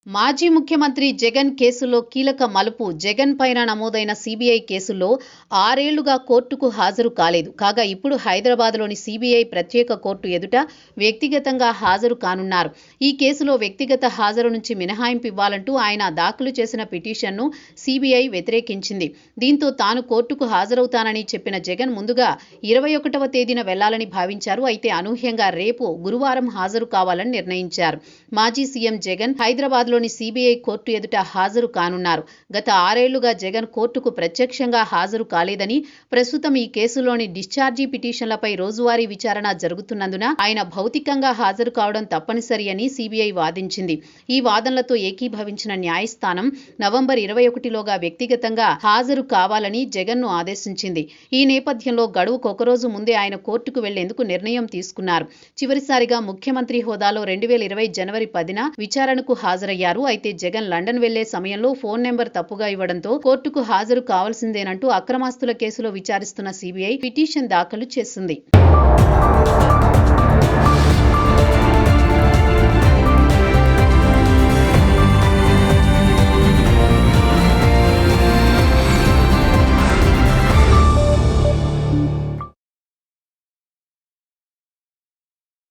మాజీ ముఖ్యమంత్రి జగన్ కేసులో కీలక మలుపు. జగన్ పైన నమోదైన సీబీఐ కేసులో 6 ఏళ్లుగా కోర్టుకు హాజరు కాలేదు. కాగా ఇప్పుడు హైదరాబాద్లోని సీబీఐ ప్రత్యేక కోర్టు ఎదుట వ్యక్తిగతంగా హాజరు కానున్నారు. ఈ కేసులో వ్యక్తిగత హాజరు నుంచి మినహాయింపు ఇవ్వాలంటూ ఆయన దాఖలు చేసిన పిటిషన్ను సీబీఐ వ్యతిరేకించింది. దీంతో తాను కోర్టుకు హాజరవుతానని చెప్పిన జగన్ ముందుగా 21వ తేదీన వెళ్లాలని భావించారు. అయితే అనూహ్యంగా రేపు గురువారం హాజరు కావాలని నిర్ణయించారు. మాజీ సీఎం జగన్ హైదరాబాద్లోని సీబీఐ కోర్టు ఎదుట హాజరు కానున్నారు. గత 6 ఏళ్లుగా జగన్ కోర్టుకు ప్రత్యక్షంగా హాజరు కాలేదని, ప్రస్తుతం ఈ కేసులోని డిశ్చార్జీ పిటిషన్లపై రోజువారీ విచారణ జరుగుతున్నందున ఆయన భౌతికంగా హాజరు కావడం తప్పనిసరి అని సీబీఐ వాదించింది. ఈ వాదనలతో ఏకీభవించిన న్యాయస్థానం నవంబర్ 21లోగా వ్యక్తిగతంగా హాజరు కావాలని జగన్ను ఆదేశించింది. ఈ నేపథ్యంలో గడువుకు ఒకరోజు ముందే ఆయన కోర్టుకు వెళ్లేందుకు నిర్ణయం తీసుకున్నారు. చివరిసారిగా ముఖ్యమంత్రి హోదాలో 2020 జనవరి 10న విచారణకు హాజరయ్యారు. అయితే జగన్ లండన్ వెళ్లే సమయంలో ఫోన్ నెంబర్ తప్పుగా ఇవ్వడంతో కోర్టుకు హాజరు కావాల్సిందేనంటూ అక్రమాస్తుల కేసులో విచారిస్తున్న సీబీఐ పిటిషన్ దాఖలు చేసింది.